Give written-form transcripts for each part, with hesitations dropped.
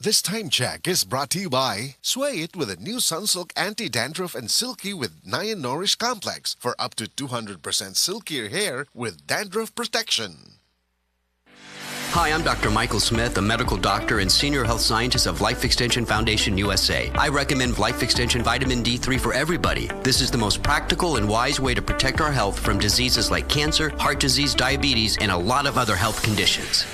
This time check is brought to you by Sway It with a new Sunsilk Anti-Dandruff and Silky with Nyan Nourish Complex for up to 200% silkier hair with dandruff protection. Hi, I'm Dr. Michael Smith, a medical doctor and senior health scientist of Life Extension Foundation USA. I recommend Life Extension Vitamin D3 for everybody. This is the most practical and wise way to protect our health from diseases like cancer, heart disease, diabetes, and a lot of other health conditions.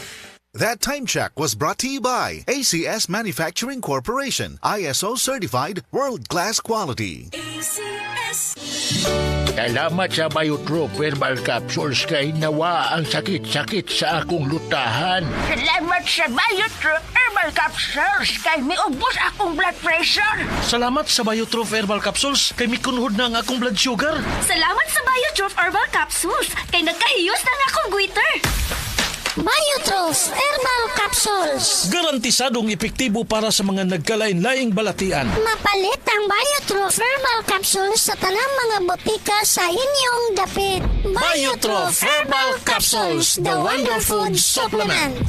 That time check was brought to you by ACS Manufacturing Corporation, ISO certified world-class quality. ACS. Salamat sa Biotrop Herbal Capsules kay nawa ang sakit-sakit sa akong lutahan. Salamat sa Biotrop Herbal Capsules kay miubos akong blood pressure. Salamat sa Biotrop Herbal Capsules kay mikunhod na ang akong blood sugar. Salamat sa Biotrop Herbal Capsules kay nagkahiyos na nga akong goiter. Biotrop Herbal Capsules. Garantisadong epektibo para sa mga nagkalain-laing balatian. Mapalit ang Biotrop Herbal Capsules sa tanang mga botika sa inyong dapit. Biotrop Herbal Capsules, the Wonder Food Supplement.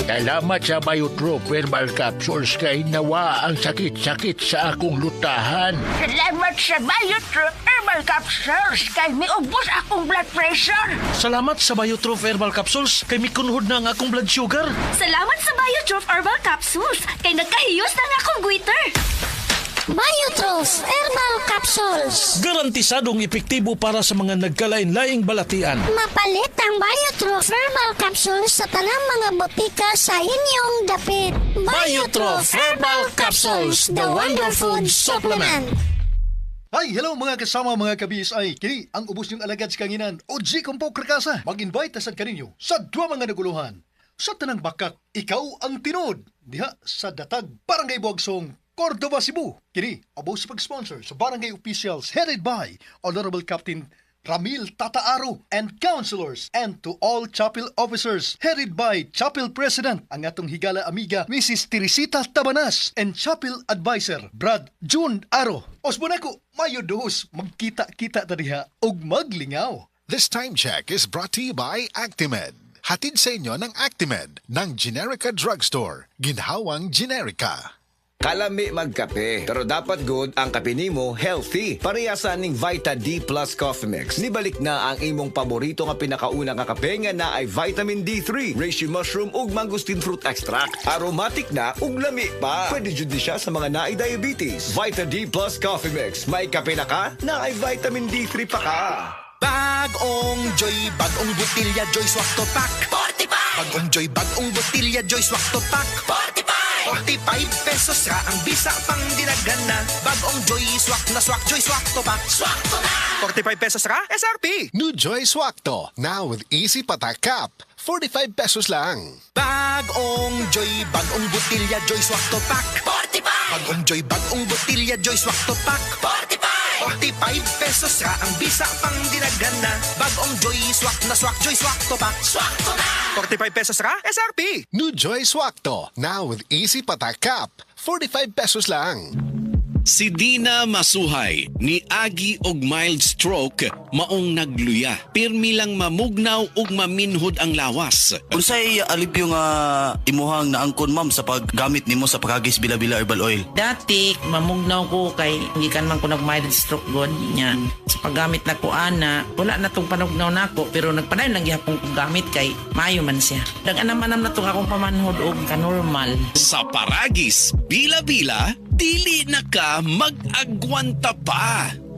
Salamat sa Biotrop Herbal Capsules kay nawa ang sakit-sakit sa akong lutahan. Salamat sa Biotrop Herbal Capsules kay miubos akong blood pressure. Salamat sa Biotrop Herbal Capsules kay mikunhod na ang akong blood sugar. Salamat sa Biotrop Herbal Capsules kay nagkahiyos na nga akong goiter. Biotrop Herbal Capsules. Garantisadong epektibo para sa mga nagkalain-laing balatian. Mapalit ang Biotrop Herbal Capsules sa tanang mga botika sa inyong dapit. Biotrop Herbal Capsules, the Wonder Food Supplement. Hi, hello mga kasama mga ka-BSI. Kini ang ubos niyong alagad sa kanginan o G Compo Krakasa. Mag-invite asad kaninyo sa dua mga naguluhan. Sa tanang bakak, ikaw ang tinod. Diha sa Datag, Barangay Buagsong, Cordova, Cebu. Kini, abo sa pag-sponsor sa barangay officials headed by Honorable Captain Ramil Tataaro and councilors, and to all chapel officers headed by Chapel President ang atong higala amiga Mrs. Teresita Tabanas and Chapel Advisor Brad June Aro. Osbonako, Mayo dos, magkita-kita ta diha ug maglingaw. This time check is brought to you by Actimed. Hatid sa inyo ng Actimed ng Generica Drugstore. Ginhawang Generica. Kalami magkape, pero dapat good ang kape nimo healthy. Parehasan ning Vita D Plus Coffee Mix. Nibalik na ang imong paborito nga pinakauna nga kape nga na ay vitamin D3, reishi mushroom ug mangosteen fruit extract. Aromatic na ug lami pa. Pwede jud ni siya sa mga naay diabetes. Vita D Plus Coffee Mix. May kape na ka, na ay vitamin D3 pa ka. Bagong Joy, bagong butilya Joy Swak to Pack 45. Bagong Joy, bagong butilya Joy Swak to Pack 45. 45 pesos ra ang bisa pang dinagana. Bagong Joy Swak na Swak Joy Swak to Pack. Swak to na. 45 pesos ra SRP. New Joy Swakto, now with easy patak cap. 45 pesos lang. Bagong Joy, bagong butilya Joy Swak to Pack 45. Bagong Joy, bagong butilya Joy Swak to Pack 45. 45 pesos ra ang bisa pang dinagana. Bagong Joy Swak na Swak Joy Swak to Pack. Swak to na. 45 pesos ra SRP. New Joy Swakto, now with easy patak cap. 45 pesos lang. Si Dina Masuhay ni agi og mild stroke maong nagluya. Pirmi lang mamugnaw ug maminhod ang lawas. Unsay alipyo nga imuhang naangkon ma'am sa paggamit nimo sa pagagis bila-bila herbal oil? Dati mamugnaw ko kay gikan man ko nag mild stroke god nya. Sa paggamit na ko ana, wala na tong panugnaw nako pero nagpadayon lang gihapon ko gamit kay maayo man siya. Daganam-anam na tong akong pamanhod og ka-normal. Sa paragis bila-bila dili na ka mag-agwanta pa.